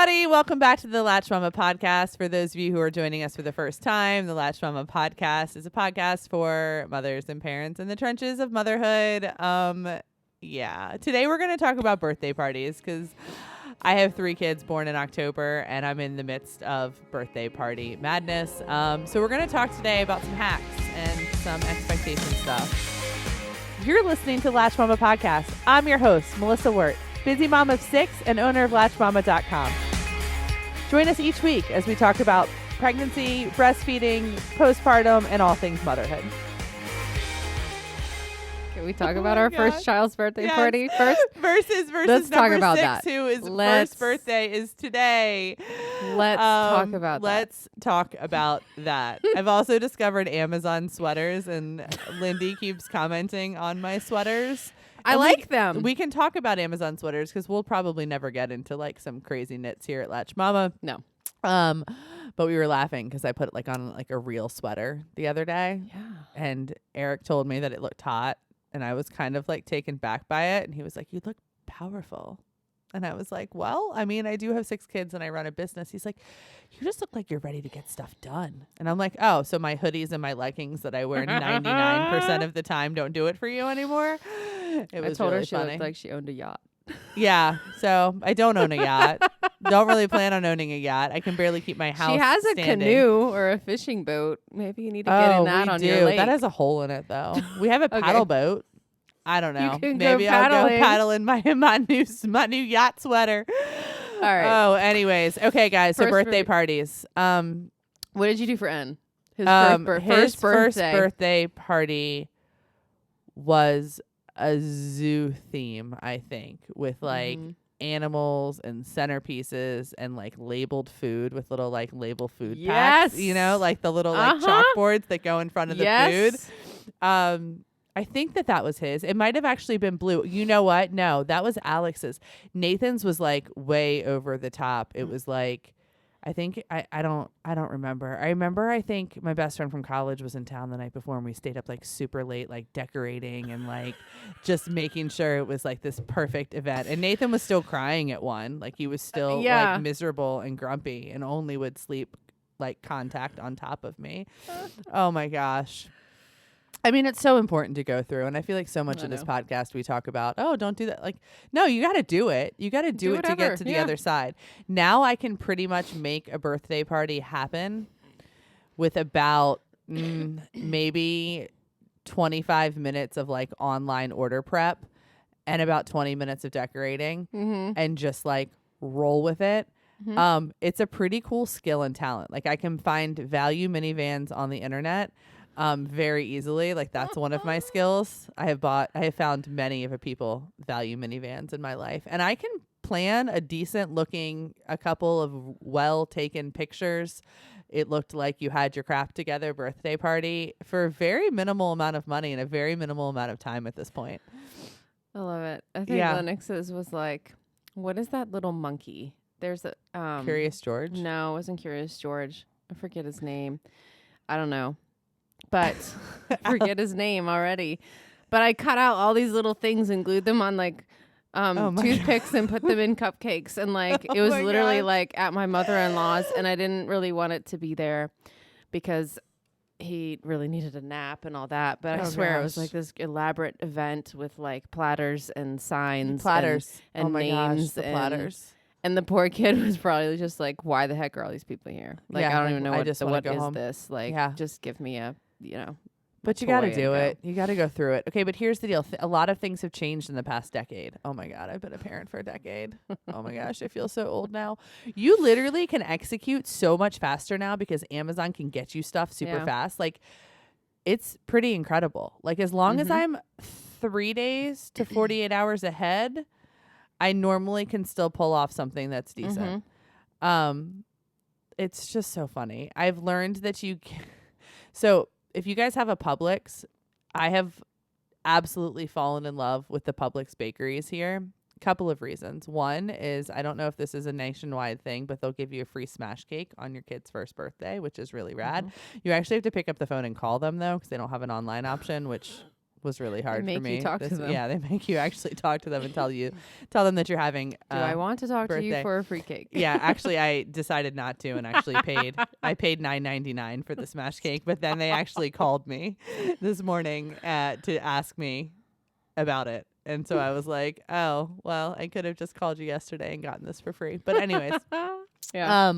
everybody. Welcome back to the Latched Mama podcast. For those of you who are joining us for the first time, the Latched Mama podcast is a podcast for mothers and parents in the trenches of motherhood. Today we're going to talk about birthday parties because I have 3 kids born in October and I'm in the midst of birthday party madness. So we're going to talk today about some hacks and some expectation stuff. You're listening to Latched Mama podcast. I'm your host, Melissa Wirt, busy mom of 6 and owner of LatchedMama.com. Join us each week as we talk about pregnancy, breastfeeding, postpartum, and all things motherhood. Can we talk about our first child's birthday party first? Versus Let's talk number about 6, that. who is first birthday is today. Let's talk about that. Let's talk about that. I've also discovered Amazon sweaters, and Lindi keeps commenting on my sweaters. I like them. We can talk about Amazon sweaters because we'll probably never get into like some crazy knits here at Latched Mama. No. But we were laughing because I put it like on like a real sweater the other day. Yeah. And Eric told me that it looked hot, and I was kind of like taken back by it. And he was like, "You look powerful." And I was like, "Well, I mean, I do have 6 kids and I run a business." He's like, "You just look like you're ready to get stuff done." And I'm like, "Oh, so my hoodies and my leggings that I wear 99% of the time don't do it for you anymore?" It was I told really her she funny. looked like she owned a yacht. Yeah, so I don't own a yacht. Don't really plan on owning a yacht. I can barely keep my house She has standing. a canoe or a fishing boat. Maybe you need to get in that on your lake. That has a hole in it, though. We have a paddle boat. I don't know. You can Maybe go I'll go paddling. paddle in my new yacht sweater. All right. Oh, anyways. Okay, guys. So birthday parties. What did you do for N? His His first first birthday party was a zoo theme, I think, with like animals and centerpieces and like labeled food with little like label food packs, you know, like the little like chalkboards that go in front of the food. I think that was his. It might have actually been blue. You know what? No, that was Alex's. Nathan's was like way over the top. It was like, I think I don't remember. I think my best friend from college was in town the night before and we stayed up like super late, like decorating and like just making sure it was like this perfect event. And Nathan was still crying at 1. Like he was still like miserable and grumpy and only would sleep like contact on top of me. Oh my gosh. I mean, it's so important to go through. And I feel like so much of this podcast we talk about, oh, don't do that. Like, no, you got to do it. You got to do it to get to the other side. Now I can pretty much make a birthday party happen with about maybe 25 minutes of like online order prep and about 20 minutes of decorating and just like roll with it. It's a pretty cool skill and talent. Like I can find value minivans on the internet very easily. Like that's one of my skills. I have found many of a people value minivans in my life, and I can plan a decent looking, a couple of well taken pictures. It looked like you had your crap together birthday party for a very minimal amount of money and a very minimal amount of time at this point. I love it. I think Lennox's was like, what is that little monkey? There's a Curious George. No, it wasn't Curious George. I forget his name. I don't know. But I forget his name already. But I cut out all these little things and glued them on like toothpicks and put them in cupcakes. And like it was literally like at my mother-in-law's, and I didn't really want it to be there because he really needed a nap and all that. But I swear it was like this elaborate event with like platters and signs and names. The platters. And the poor kid was probably just like, why the heck are all these people here? Like, I don't even know what is home. This. Like, just give me a, But you got to do it. You got to go through it. Okay, but here's the deal. A lot of things have changed in the past decade. Oh my God, I've been a parent for a decade. Oh my gosh, I feel so old now. You literally can execute so much faster now because Amazon can get you stuff super fast. Like, it's pretty incredible. Like, as long as I'm 3 days to 48 hours ahead, I normally can still pull off something that's decent. It's just so funny. I've learned that so if you guys have a Publix, I have absolutely fallen in love with the Publix bakeries here. Couple of reasons. One is, I don't know if this is a nationwide thing, but they'll give you a free smash cake on your kid's first birthday, which is really rad. You actually have to pick up the phone and call them though, because they don't have an online option, which was really hard for me. You talk to them. Yeah, they make you actually talk to them and tell them that you're having. Do I want to talk birthday. to you for a free cake? Yeah, actually, I decided not to, and actually paid. I paid $9.99 for the smash cake, but then they actually called me this morning to ask me about it, and so I was like, oh, well, I could have just called you yesterday and gotten this for free. But anyways, yeah.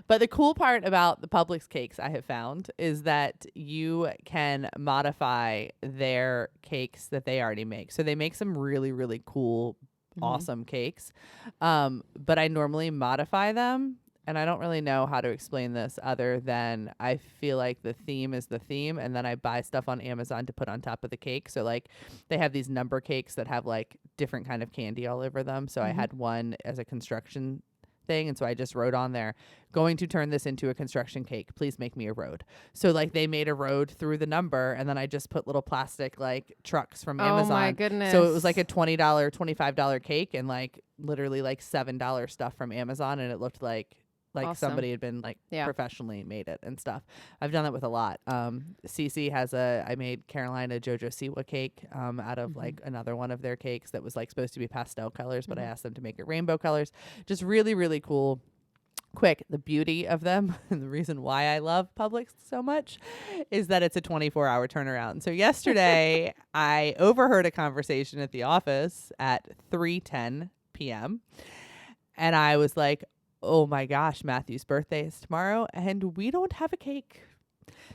But the cool part about the Publix cakes I have found is that you can modify their cakes that they already make. So they make some really, really cool, awesome cakes. But I normally modify them. And I don't really know how to explain this other than I feel like the theme is the theme. And then I buy stuff on Amazon to put on top of the cake. So like they have these number cakes that have like different kind of candy all over them. So I had one as a construction thing, and so I just wrote on there, going to turn this into a construction cake, please make me a road. So like they made a road through the number, and then I just put little plastic like trucks from Amazon. Oh my goodness. So it was like a $20 $25 cake and like literally like $7 stuff from Amazon, and it looked like awesome. Somebody had been like professionally made it and stuff. I've done that with a lot. Cece has I made Caroline a Jojo Siwa cake out of like another one of their cakes that was like supposed to be pastel colors, but I asked them to make it rainbow colors. Just really, really cool. Quick, the beauty of them and the reason why I love Publix so much is that it's a 24-hour turnaround. So yesterday I overheard a conversation at the office at 3:10 p.m. and I was like, oh my gosh, Matthew's birthday is tomorrow and we don't have a cake.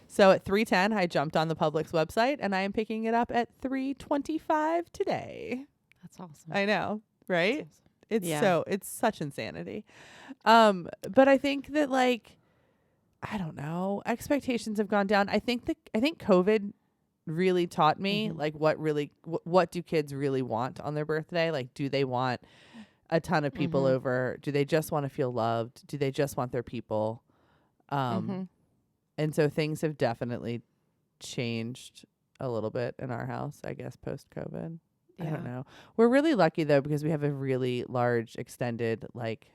So at 3:10, I jumped on the Publix website and I am picking it up at 3:25 today. That's awesome. I know, right? That's awesome. It's such insanity. But I think that like, I don't know, expectations have gone down. I think COVID really taught me like what do kids really want on their birthday? Like, do they want a ton of people over? Do they just want to feel loved? Do they just want their people? And so things have definitely changed a little bit in our house, I guess, post-COVID. I don't know. We're really lucky though, because we have a really large extended, like,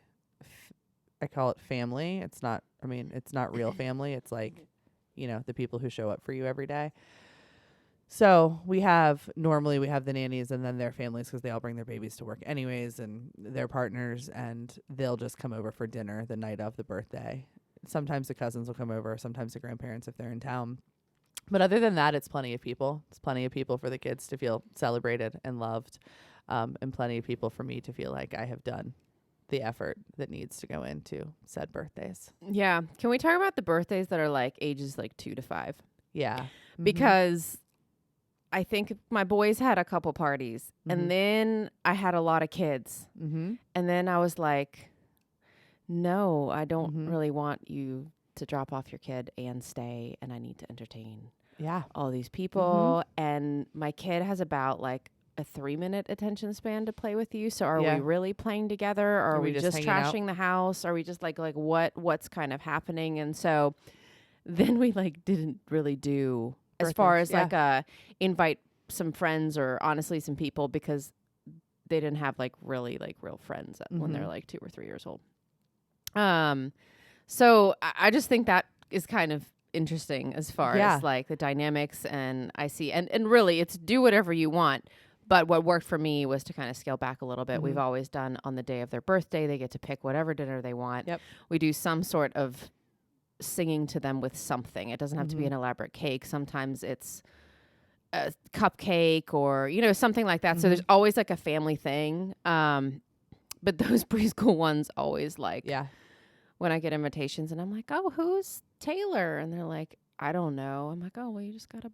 I call it family. It's not real family. It's like, the people who show up for you every day. So normally we have the nannies and then their families, because they all bring their babies to work anyways, and their partners, and they'll just come over for dinner the night of the birthday. Sometimes the cousins will come over, sometimes the grandparents if they're in town. But other than that, it's plenty of people. It's plenty of people for the kids to feel celebrated and loved, and plenty of people for me to feel like I have done the effort that needs to go into said birthdays. Yeah. Can we talk about the birthdays that are like ages like 2 to 5? Yeah. Because I think my boys had a couple parties, and then I had a lot of kids. And then I was like, no, I don't really want you to drop off your kid and stay, and I need to entertain all these people. And my kid has about like a 3-minute attention span to play with you. So are we really playing together, or are we just trashing the house? Are we just like what's kind of happening? And so then we like didn't really do as far as like invite some friends, or honestly some people, because they didn't have like really like real friends when they're like 2 or 3 years old. So I just think that is kind of interesting as far as like the dynamics, and I see, and really it's do whatever you want. But what worked for me was to kind of scale back a little bit. We've always done on the day of their birthday, they get to pick whatever dinner they want. We do some sort of singing to them with something. It doesn't have to be an elaborate cake. Sometimes it's a cupcake or, something like that. So there's always like a family thing. But those preschool ones always like, when I get invitations and I'm like, oh, who's Taylor? And they're like, I don't know. I'm like, oh, well, you just got a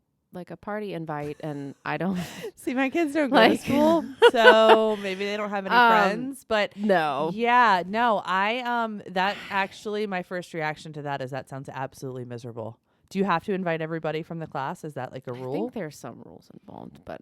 party invite, and I don't see, my kids don't go to school, so maybe they don't have any friends, but that actually, my first reaction to that is that sounds absolutely miserable. Do you have to invite everybody from the class? Is that like a rule? I think there's some rules involved, but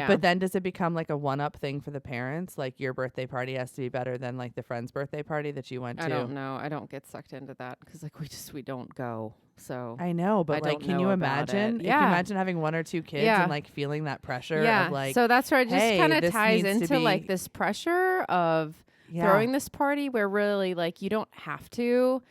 but then does it become like a one-up thing for the parents? Like your birthday party has to be better than like the friend's birthday party that you went to? I don't know. I don't get sucked into that because like we don't go. So I know, but like, can you imagine? If you imagine having 1 or 2 kids and like feeling that pressure of like, so that's where it just kind of ties into like this pressure of throwing this party where really like you don't have to.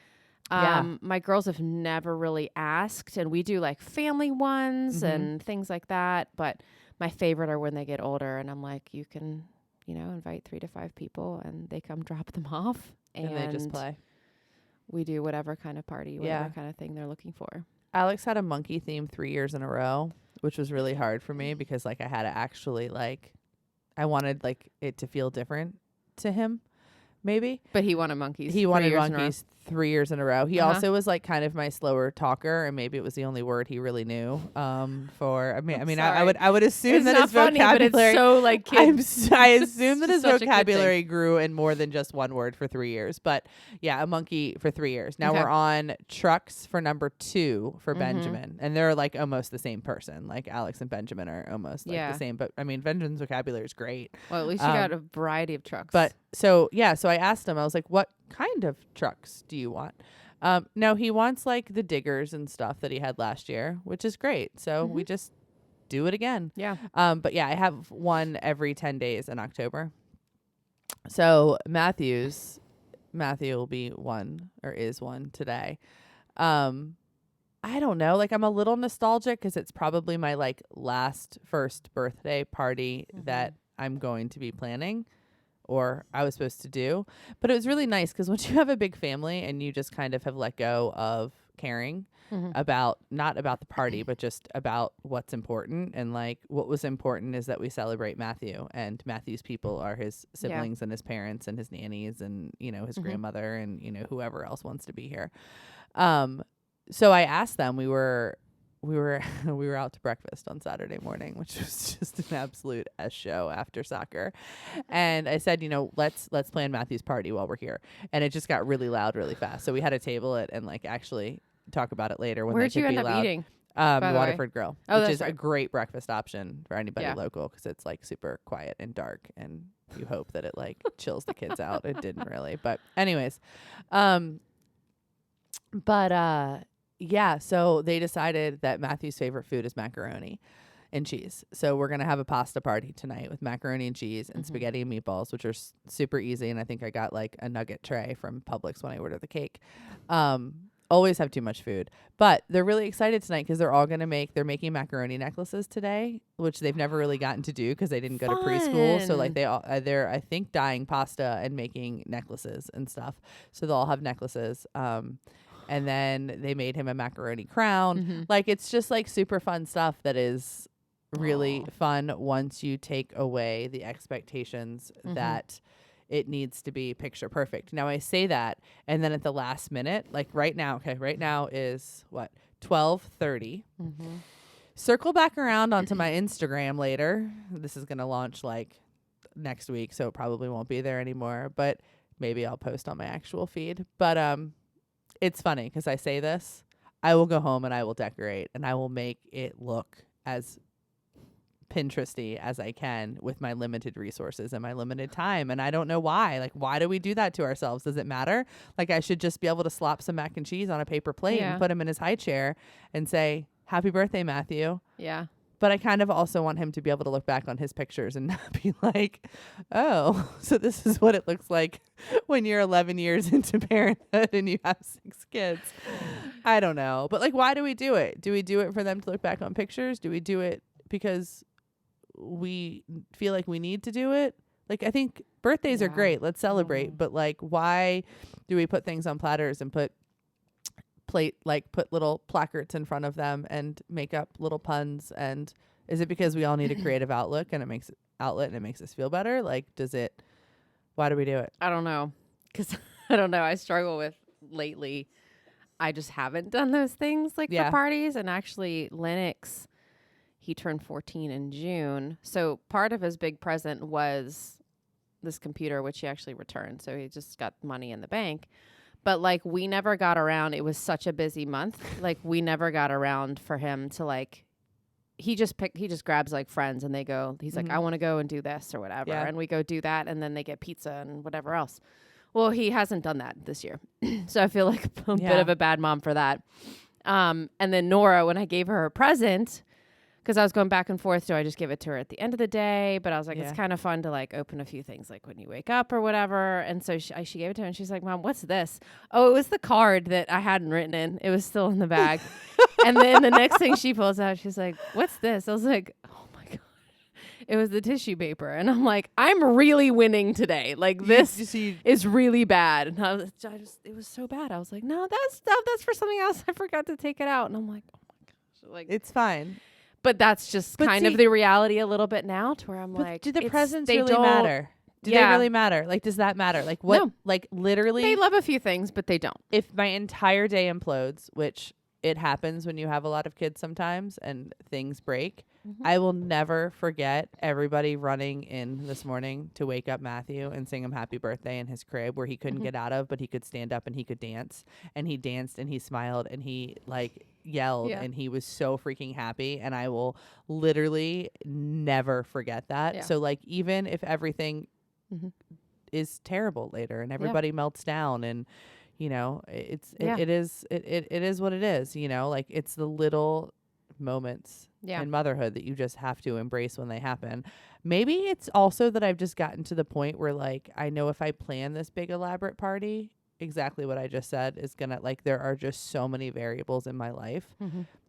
My girls have never really asked, and we do like family ones and things like that. But my favorite are when they get older, and I'm like, you can, invite 3 to 5 people, and they come drop them off, and they just play. We do whatever kind of party, whatever kind of thing they're looking for. Alex had a monkey theme 3 years in a row, which was really hard for me because like I had to actually I wanted like it to feel different to him. Maybe. But he wanted monkeys. He wanted monkeys 3 years in a row. He also was like kind of my slower talker, and maybe it was the only word he really knew. I would assume it's that not his funny, vocabulary. But it's so like kids. I assume that his vocabulary grew in more than just one word for 3 years. But yeah, a monkey for 3 years. Now we're on trucks for number 2 for Benjamin, and they're like almost the same person. Like Alex and Benjamin are almost like the same. But I mean, Benjamin's vocabulary is great. Well, at least you got a variety of trucks. But so I asked him, I was like, what kind of trucks do you want? No, he wants like the diggers and stuff that he had last year, which is great. So we just do it again. Yeah. But yeah, I have one every 10 days in October. So Matthew will be one or is one today. I don't know. Like I'm a little nostalgic because it's probably my like first birthday party that I'm going to be planning. Or I was supposed to do. But it was really nice because once you have a big family and you just kind of have let go of caring about, not about the party, but just about what's important. And like what was important is that we celebrate Matthew, and Matthew's people are his siblings and his parents and his nannies and, his grandmother and, whoever else wants to be here. So I asked them, we were out to breakfast on Saturday morning, which was just an absolute S show after soccer. And I said, let's plan Matthew's party while we're here. And it just got really loud really fast. So we had to table it and like actually talk about it later when Where'd you end up eating? Waterford Grill, which is right. a great breakfast option for anybody local because it's like super quiet and dark, and you hope that it like chills the kids out. It didn't really, but anyways, yeah, so they decided that Matthew's favorite food is macaroni and cheese. So we're going to have a pasta party tonight with macaroni and cheese and spaghetti and meatballs, which are super easy. And I think I got like a nugget tray from Publix when I ordered the cake. Always have too much food. But they're really excited tonight because they're making macaroni necklaces today, which they've never really gotten to do because they didn't go to preschool. So like they're, I think, dyeing pasta and making necklaces and stuff. So they'll all have necklaces. And then they made him a macaroni crown. Like, it's just like super fun stuff that is really fun once you take away the expectations that it needs to be picture perfect. Now I say that, and then at the last minute, like right now is what, 12:30. Circle back around onto my Instagram later. This is going to launch like next week, so it probably won't be there anymore, but maybe I'll post on my actual feed. But, it's funny because I say this, I will go home and I will decorate and I will make it look as Pinteresty as I can with my limited resources and my limited time. And I don't know why. Like, why do we do that to ourselves? Does it matter? Like, I should just be able to slop some mac and cheese on a paper plate and put him in his high chair and say, "Happy birthday, Matthew." Yeah. But I kind of also want him to be able to look back on his pictures and not be like, oh, so this is what it looks like when you're 11 years into parenthood and you have 6 kids. I don't know. But like, why do we do it? Do we do it for them to look back on pictures? Do we do it because we feel like we need to do it? Like, I think birthdays are great. Let's celebrate. But like, why do we put things on platters and put little placards in front of them and make up little puns? And is it because we all need a creative outlet and it makes us feel better? Like, why do we do it? I don't know. Cause I don't know. I struggle with lately. I just haven't done those things like for parties. And actually Lennox, he turned 14 in June. So part of his big present was this computer, which he actually returned. So he just got money in the bank. But like, we never got around. It was such a busy month. Like, we never got around for him to like, he just grabs like friends and they go, he's like, I want to go and do this or whatever. Yeah. And we go do that. And then they get pizza and whatever else. Well, he hasn't done that this year. So I feel like a bit of a bad mom for that. And then Nora, when I gave her a present, because I was going back and forth. Do I just give it to her at the end of the day? But I was like, Yeah. it's kind of fun to like open a few things like when you wake up or whatever. And so she gave it to her and she's like, Mom, what's this? Oh, it was the card that I hadn't written in. It was still in the bag. And then the next thing she pulls out, she's like, what's this? I was like, oh my God. It was the tissue paper. And I'm like, I'm really winning today. Like this is really bad. And it was so bad. I was like, no, that's for something else. I forgot to take it out. And I'm like, oh my gosh. Like, it's fine. But that's just kind of the reality a little bit now to where I'm like, do the presents really matter? Do they really matter? Like, does that matter? Like what, like literally they love a few things, but they don't. If my entire day implodes, which it happens when you have a lot of kids sometimes and things break, I will never forget everybody running in this morning to wake up Matthew and sing him happy birthday in his crib where he couldn't get out of, but he could stand up and he could dance. And he danced and he smiled and he like yelled and he was so freaking happy. And I will literally never forget that. Yeah. So like, even if everything is terrible later and everybody melts down and, you know, it is what it is, you know, like it's the little moments in motherhood that you just have to embrace when they happen. Maybe it's also that I've just gotten to the point where like, I know if I plan this big elaborate party, exactly what I just said is gonna, like, there are just so many variables in my life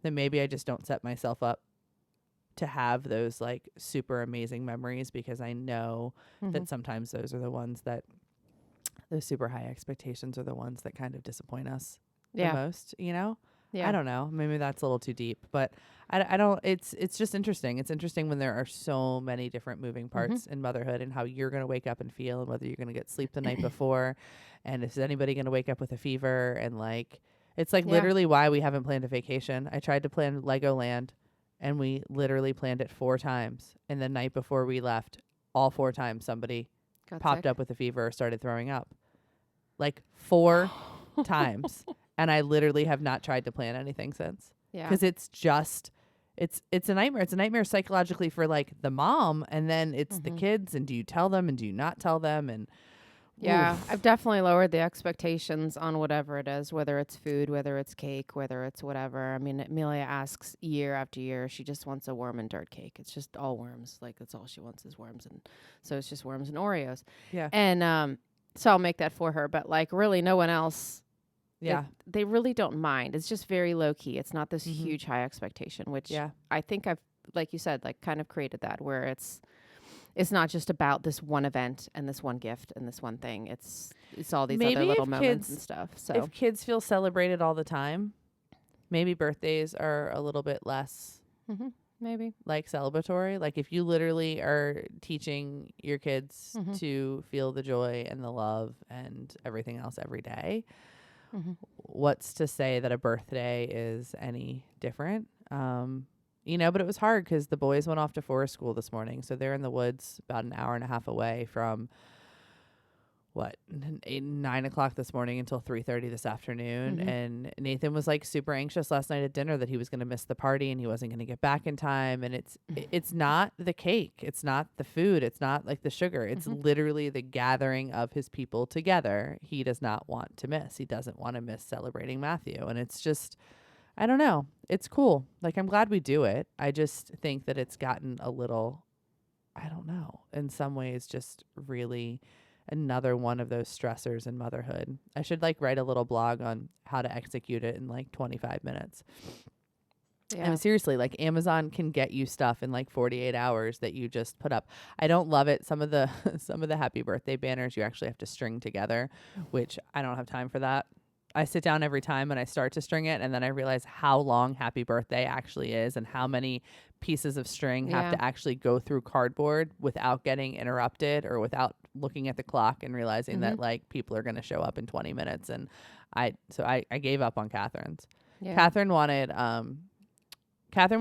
that maybe I just don't set myself up to have those like super amazing memories, because I know that sometimes those are the ones that those super high expectations are the ones that kind of disappoint us the most, you know? Yeah. I don't know. Maybe that's a little too deep, but I don't, it's just interesting. It's interesting when there are so many different moving parts in motherhood and how you're going to wake up and feel and whether you're going to get sleep the night before. And is anybody going to wake up with a fever? And like, it's like literally why we haven't planned a vacation. I tried to plan Legoland and we literally planned it 4 times. And the night before we left, all 4 times somebody popped up with a fever or started throwing up. Like 4 times. And I literally have not tried to plan anything since. Yeah. Because it's just, it's a nightmare. It's a nightmare psychologically for like the mom, and then it's the kids, and do you tell them and do you not tell them? And I've definitely lowered the expectations on whatever it is, whether it's food, whether it's cake, whether it's whatever. I mean, Amelia asks year after year, she just wants a worm and dirt cake. It's just all worms. Like that's all she wants is worms. And so it's just worms and Oreos. Yeah. And so I'll make that for her. But like really no one else. Yeah. They really don't mind. It's just very low key. It's not this huge high expectation, which I think I've, like you said, like kind of created that where it's not just about this one event and this one gift and this one thing. It's all these other little moments and stuff. So if kids feel celebrated all the time, maybe birthdays are a little bit less maybe like celebratory. Like if you literally are teaching your kids to feel the joy and the love and everything else every day, what's to say that a birthday is any different? You know, but it was hard because the boys went off to forest school this morning. So they're in the woods about an hour and a half away from 9 o'clock this morning until 3:30 this afternoon. And Nathan was like super anxious last night at dinner that he was going to miss the party and he wasn't going to get back in time. And it's not the cake. It's not the food. It's not like the sugar. It's literally the gathering of his people together. He does not want to miss. He doesn't want to miss celebrating Matthew. And it's just, I don't know. It's cool. Like, I'm glad we do it. I just think that it's gotten a little, I don't know, in some ways just really another one of those stressors in motherhood. I should like write a little blog on how to execute it in like 25 minutes. Yeah. I mean, seriously, like Amazon can get you stuff in like 48 hours that you just put up. I don't love it. Some of the happy birthday banners you actually have to string together, which I don't have time for that. I sit down every time and I start to string it, and then I realize how long happy birthday actually is and how many pieces of string have to actually go through cardboard without getting interrupted or without looking at the clock and realizing that like people are going to show up in 20 minutes. And I gave up on Catherine's. Yeah. Catherine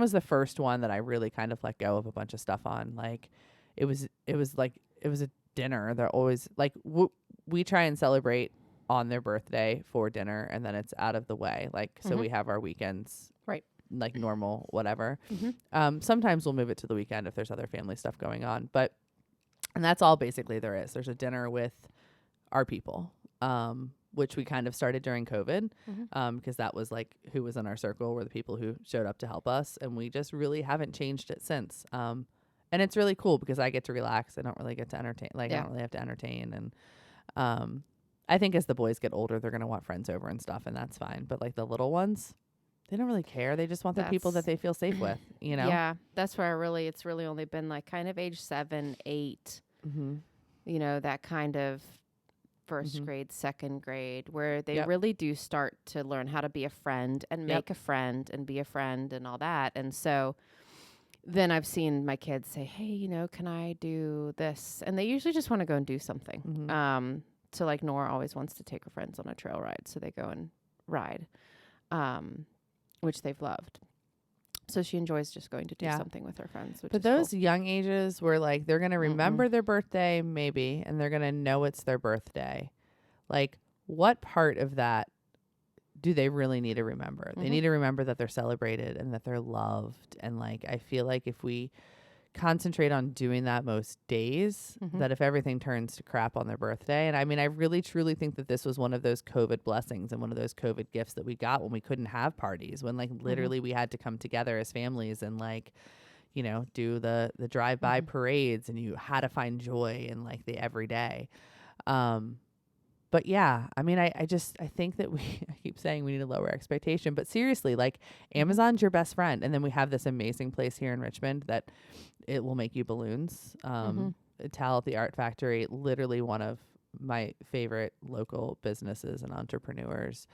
was the first one that I really kind of let go of a bunch of stuff on. Like it was a dinner. They're always like, we try and celebrate on their birthday for dinner, and then it's out of the way. Like, so we have our weekends, right? Like normal, whatever. Sometimes we'll move it to the weekend if there's other family stuff going on, and that's all basically there is. There's a dinner with our people. which we kind of started during COVID, because that was like who was in our circle were the people who showed up to help us. And we just really haven't changed it since. And it's really cool because I get to relax. I don't really get to entertain. Like I don't really have to entertain. And I think as the boys get older, they're going to want friends over and stuff, and that's fine. But like the little ones, they don't really care. They just want the people that they feel safe with, you know? Yeah, that's where it's really only been like kind of age 7, 8, you know, that kind of first grade, second grade, where they really do start to learn how to be a friend and make a friend and be a friend and all that. And so then I've seen my kids say, hey, you know, can I do this? And they usually just want to go and do something. So like Nora always wants to take her friends on a trail ride. So they go and ride, which they've loved. So she enjoys just going to do something with her friends. Which but is those cool. young ages where like they're going to remember their birthday maybe, and they're going to know it's their birthday. Like what part of that do they really need to remember? They need to remember that they're celebrated and that they're loved. And like, I feel like if we concentrate on doing that most days, that if everything turns to crap on their birthday. And I mean, I really truly think that this was one of those COVID blessings and one of those COVID gifts that we got when we couldn't have parties, when like literally we had to come together as families and like, you know, do the drive-by parades, and you had to find joy in like the everyday. But yeah, I mean, I think that I keep saying we need to lower expectation, but seriously, like Amazon's your best friend. And then we have this amazing place here in Richmond that it will make you balloons. Tal at the Art Factory, literally one of my favorite local businesses and entrepreneurs.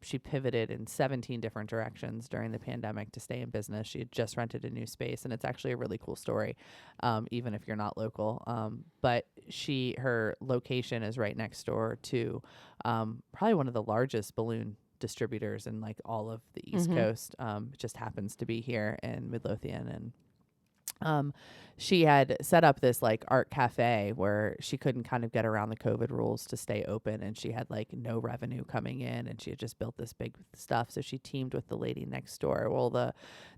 She pivoted in 17 different directions during the pandemic to stay in business. She had just rented a new space, and it's actually a really cool story, even if you're not local. But her location is right next door to probably one of the largest balloon distributors in like all of the East Coast. It just happens to be here in Midlothian, and she had set up this like art cafe where she couldn't kind of get around the COVID rules to stay open, and she had like no revenue coming in, and she had just built this big stuff. So she teamed with the lady next door. Well, the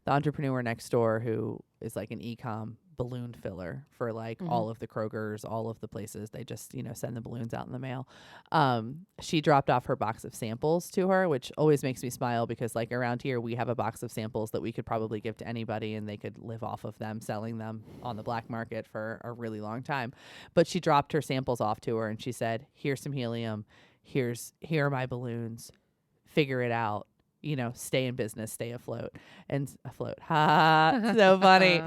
entrepreneur next door, who is like an e-com balloon filler for like all of the Krogers, all of the places. They just, you know, send the balloons out in the mail. She dropped off her box of samples to her, which always makes me smile because like around here we have a box of samples that we could probably give to anybody and they could live off of them, selling them on the black market for a really long time. But she dropped her samples off to her and she said, here's some helium. Here are my balloons. Figure it out. You know, stay in business, stay afloat. Ha, so funny.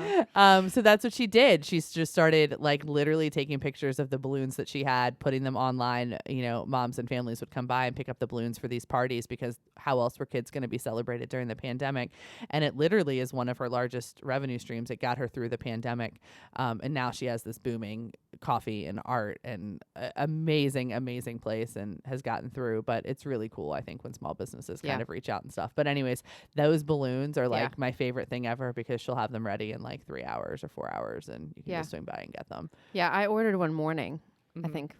So that's what she did. She's just started like literally taking pictures of the balloons that she had, putting them online. You know, moms and families would come by and pick up the balloons for these parties because how else were kids going to be celebrated during the pandemic? And it literally is one of her largest revenue streams. It got her through the pandemic. And now she has this booming coffee and art and amazing place and has gotten through. But it's really cool, I think, when small businesses kind of reach out and stuff. But anyways, those balloons are like my favorite thing ever because she'll have them ready in like 3 hours or 4 hours and you can just swing by and get them. Yeah, I ordered one morning. I think,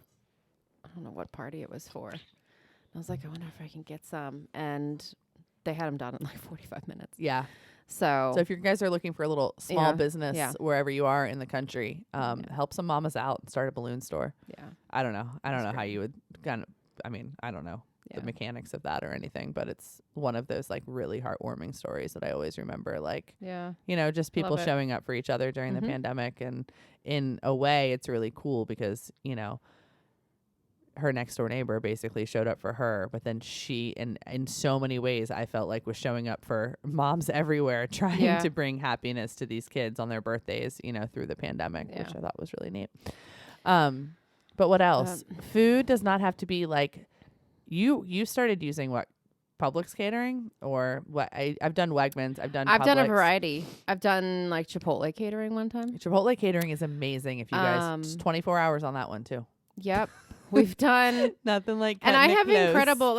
I don't know what party it was for. I was like, I wonder if I can get some. And they had them done in like 45 minutes. Yeah. So if you guys are looking for a little small business wherever you are in the country, help some mamas out and start a balloon store. Yeah. I don't know how you would kind of, I mean, I don't know the mechanics of that or anything, but it's one of those like really heartwarming stories that I always remember. Like, you know, just people showing up for each other during the pandemic. And in a way it's really cool because, you know, her next door neighbor basically showed up for her, but then she, in so many ways, I felt like was showing up for moms everywhere, trying to bring happiness to these kids on their birthdays, you know, through the pandemic, which I thought was really neat. But what else? Food does not have to be like, you started using what? Publix catering or what? I've done Wegmans. I've done a variety. I've done like Chipotle catering one time. Chipotle catering is amazing. If you guys, just 24 hours on that one too. Yep. We've done nothing like, and I have incredible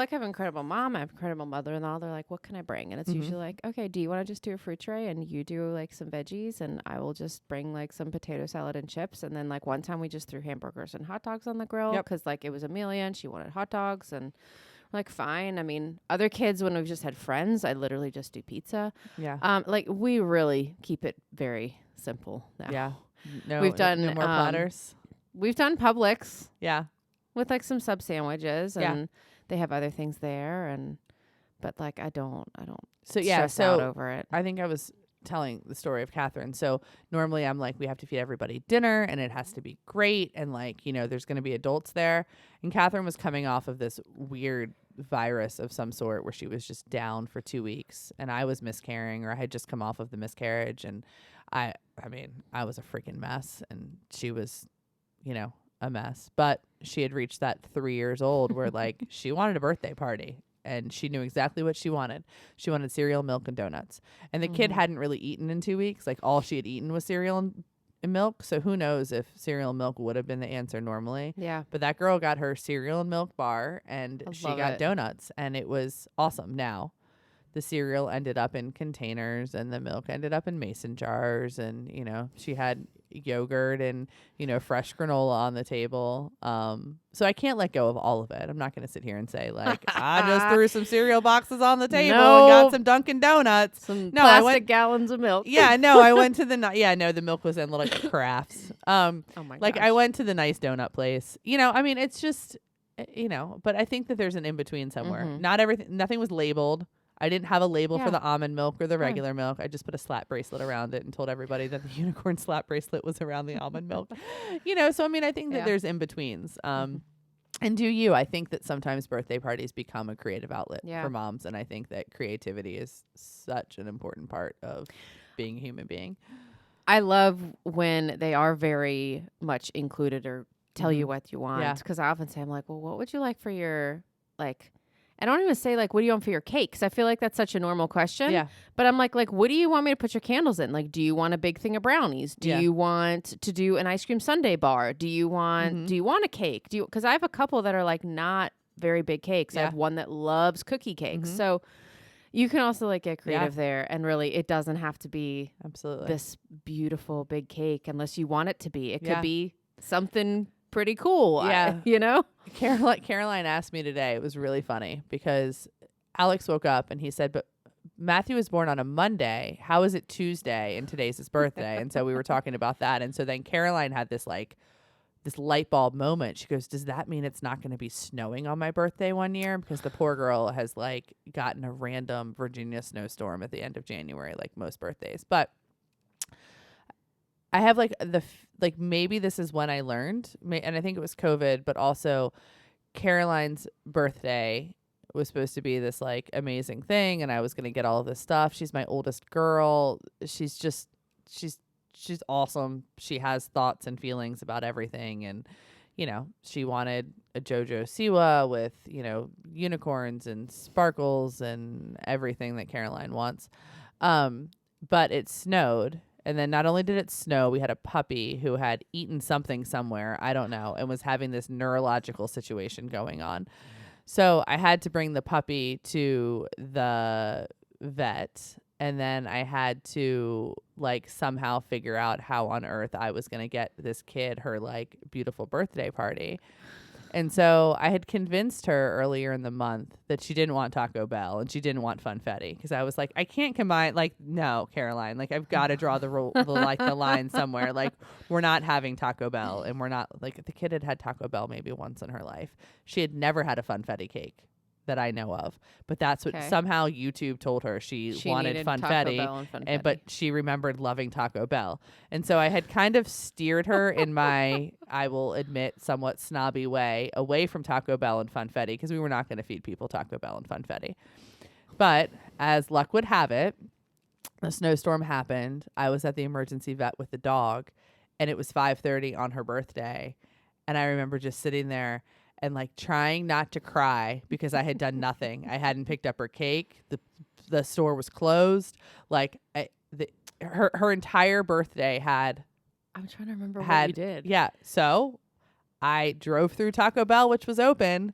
mom, I have incredible mother-in-law. They're like, what can I bring? And it's usually like, okay, do you want to just do a fruit tray and you do like some veggies and I will just bring like some potato salad and chips. And then like one time we just threw hamburgers and hot dogs on the grill because like it was Amelia and she wanted hot dogs and like fine. I mean, other kids when we've just had friends, I literally just do pizza. Yeah. Like we really keep it very simple now. Yeah. We've done no more platters. We've done Publix. Yeah. with like some sub sandwiches, and they have other things there, but like I don't stress out over it. I think I was telling the story of Catherine. So normally I'm like, we have to feed everybody dinner and it has to be great. And like, you know, there's going to be adults there. And Catherine was coming off of this weird virus of some sort where she was just down for 2 weeks, and I was miscarrying, or I had just come off of the miscarriage. And I mean, I was a freaking mess, and she was, you know, a mess, but she had reached that 3 years old where like she wanted a birthday party. And she knew exactly what she wanted. She wanted cereal, milk, and donuts. And the kid hadn't really eaten in 2 weeks. Like, all she had eaten was cereal and milk. So who knows if cereal and milk would have been the answer normally. Yeah. But that girl got her cereal and milk bar, and she got donuts. And it was awesome. Now, the cereal ended up in containers, and the milk ended up in mason jars. And, you know, she had yogurt and, you know, fresh granola on the table. So I can't let go of all of it. I'm not going to sit here and say like I just threw some cereal boxes on the table and got some Dunkin' Donuts. Some plastic gallons of milk. Yeah, no, I went to the the milk was in little crafts. Oh my like gosh. I went to the nice donut place. You know, I mean, it's just, you know, but I think that there's an in between somewhere. Nothing was labeled. I didn't have a label for the almond milk or the regular milk. I just put a slap bracelet around it and told everybody that the unicorn slap bracelet was around the almond milk. You know, so I mean, I think that there's in-betweens. And I think that sometimes birthday parties become a creative outlet for moms. And I think that creativity is such an important part of being a human being. I love when they are very much included or tell you what you want. Because I often say, I'm like, well, what would you like for your, like, I don't even say like, what do you want for your cake? Because I feel like that's such a normal question. Yeah. But I'm like, what do you want me to put your candles in? Like, do you want a big thing of brownies? Do you want to do an ice cream sundae bar? Do you want a cake? Because I have a couple that are like not very big cakes. I have one that loves cookie cakes. So you can also like get creative there. And really, it doesn't have to be this beautiful big cake unless you want it to be. It could be something pretty cool. Yeah. You know? Caroline asked me today. It was really funny because Alex woke up and he said, but Matthew was born on a Monday. How is it Tuesday? And today's his birthday. And so we were talking about that. And so then Caroline had this light bulb moment. She goes, does that mean it's not going to be snowing on my birthday one year? Because the poor girl has like gotten a random Virginia snowstorm at the end of January, like most birthdays. But I have maybe this is when I learned, and I think it was COVID, but also Caroline's birthday was supposed to be this like amazing thing, and I was going to get all of this stuff. She's my oldest girl. She's awesome. She has thoughts and feelings about everything, and you know, she wanted a JoJo Siwa with, you know, unicorns and sparkles and everything that Caroline wants. But it snowed. And then not only did it snow, we had a puppy who had eaten something somewhere, I don't know, and was having this neurological situation going on. So I had to bring the puppy to the vet, and then I had to like somehow figure out how on earth I was going to get this kid her like beautiful birthday party. And so I had convinced her earlier in the month that she didn't want Taco Bell and she didn't want Funfetti, because I was like, I can't combine. Like, no, Caroline, like I've got to draw the line somewhere. Like, we're not having Taco Bell, and we're not like, the kid had had Taco Bell maybe once in her life. She had never had a Funfetti cake that I know of, but that's what somehow YouTube told her she wanted Funfetti, but she remembered loving Taco Bell. And so I had kind of steered her in my, I will admit, somewhat snobby way away from Taco Bell and Funfetti, because we were not going to feed people Taco Bell and Funfetti. But as luck would have it, a snowstorm happened. I was at the emergency vet with the dog, and it was 5:30 on her birthday. And I remember just sitting there and like trying not to cry because I had done nothing. I hadn't picked up her cake. The store was closed. Like her entire birthday had. I'm trying to remember what you did. Yeah. So I drove through Taco Bell, which was open,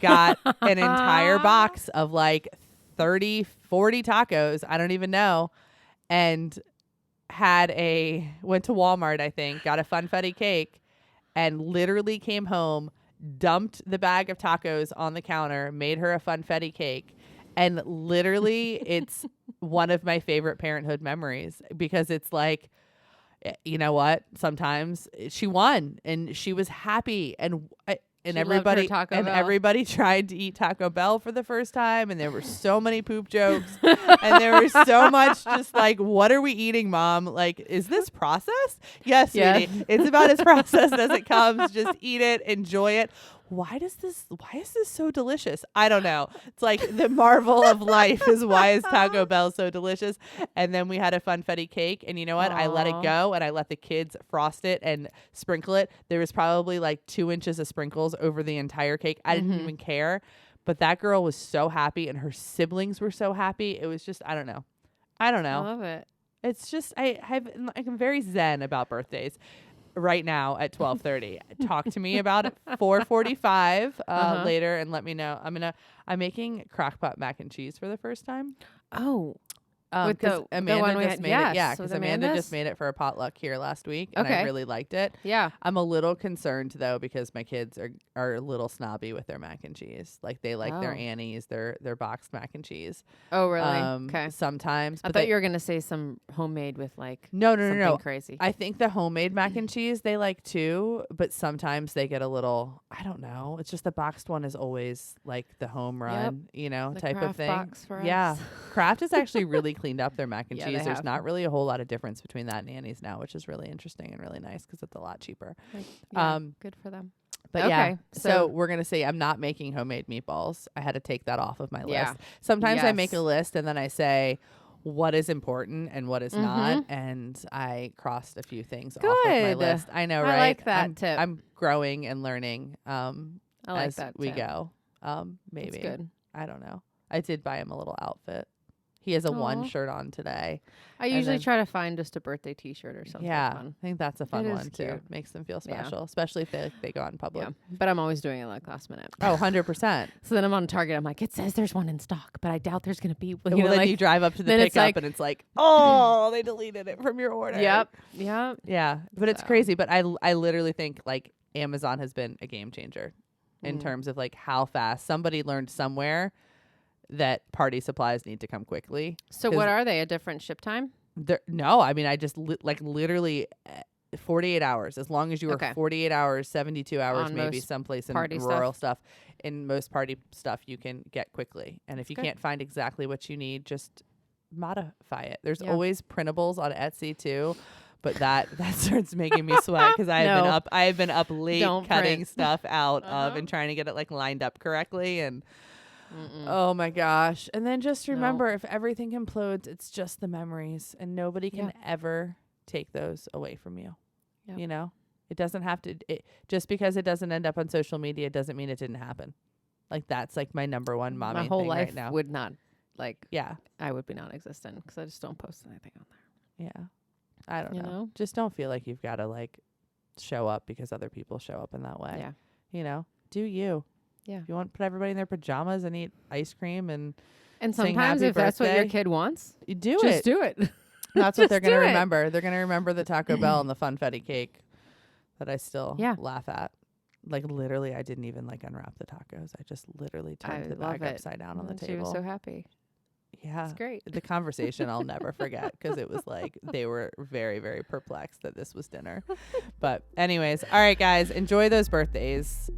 got an entire box of like 30, 40 tacos. I don't even know. And went to Walmart, I think, got a Funfetti cake, and literally came home, dumped the bag of tacos on the counter, made her a Funfetti cake. And literally it's one of my favorite parenthood memories, because it's like, you know what? Sometimes she won and she was happy. And and She loved her everybody Taco Bell. everybody tried to eat Taco Bell for the first time, and there were so many poop jokes, and there was so much just like, what are we eating, Mom? Like, is this processed? Yes, Yes. sweetie. It's about as processed as it comes. Just eat it, enjoy it. Why is this so delicious? I don't know. It's like the marvel of life is, why is Taco Bell so delicious? And then we had a funfetti cake, and you know what? I let it go, and I let the kids frost it and sprinkle it. There was probably like 2 inches of sprinkles over the entire cake. I didn't even care. But that girl was so happy, and her siblings were so happy. It was just, I don't know. I love it. It's just, I'm very zen about birthdays. Right now at 12:30. Talk to me about it 4:45 later, and let me know. I'm making crockpot mac and cheese for the first time. Oh, Because Amanda just made it. Yeah, because Amanda Amanda's? just made it for a potluck here last week, and I really liked it. Yeah. I'm a little concerned though, because my kids are a little snobby with their mac and cheese. Like, they like their Annie's, their boxed mac and cheese. Oh, really? Okay. Sometimes. I thought you were gonna say some homemade with like no. crazy. I think the homemade mac and cheese they like too, but sometimes they get a little, I don't know. It's just the boxed one is always like the home run, the type of Kraft thing. box for Yeah. us. Kraft is actually really cleaned up their mac and Yeah, cheese. they There's have. not really a whole lot of difference between that and Annie's now, which is really interesting and really nice because it's a lot cheaper. Good for them. But yeah, so we're going to say I'm not making homemade meatballs. I had to take that off of my list. Sometimes I make a list and then I say what is important and what is not. And I crossed a few things off of my list. I know, right? I like that tip. I'm growing and learning I like as that we tip. go. Maybe. That's good. I don't know. I did buy him a little outfit. He has a one shirt on today. I usually try to find just a birthday T-shirt or something. Yeah, fun. I think that's a fun It one is too. cute. Makes them feel special, especially if they go out in public. Yeah, but I'm always doing it like last minute. Oh, 100%. So then I'm on Target. I'm like, it says there's one in stock, but I doubt there's going to be. Well, then you drive up to the then it's pickup like, and it's like, oh, they deleted it from your order. Yep. Yeah, but it's crazy. But I literally think like Amazon has been a game changer in terms of like how fast somebody learned somewhere that party supplies need to come quickly. So what are they? A different ship time? No, I mean, I just literally 48 hours. As long as you were 48 hours, 72 hours, On maybe most someplace in party rural stuff. In most party stuff, you can get quickly. And if you can't find exactly what you need, just modify it. There's always printables on Etsy too. But that starts making me sweat because I have been up late cutting stuff out of and trying to get it like lined up correctly. And oh my gosh. And then just remember, if everything implodes, it's just the memories, and nobody can ever take those away from you. Yep. You know, it doesn't have to, just because it doesn't end up on social media doesn't mean it didn't happen. Like, that's like my number one mommy my whole thing life right now. would not I would be non-existent because I just don't post anything on there. Yeah. I don't You know. know? Just don't feel like you've got to like show up because other people show up in that way. Yeah. You know, do you. Yeah. If you want to put everybody in their pajamas and eat ice cream and sing sometimes happy if that's what your birthday, kid wants, you do just it. do it. That's what they're Just going to do it. remember. They're going to remember the Taco Bell and the funfetti cake that I still laugh at. Like, literally, I didn't even like unwrap the tacos. I just literally turned the bag upside down on the table. She was so happy. Yeah. It's great. The conversation I'll never forget, because it was like they were very, very perplexed that this was dinner. But anyways, all right, guys, enjoy those birthdays.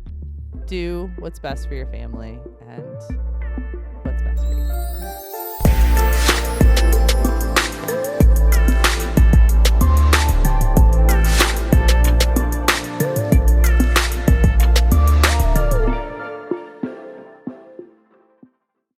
Do what's best for your family, and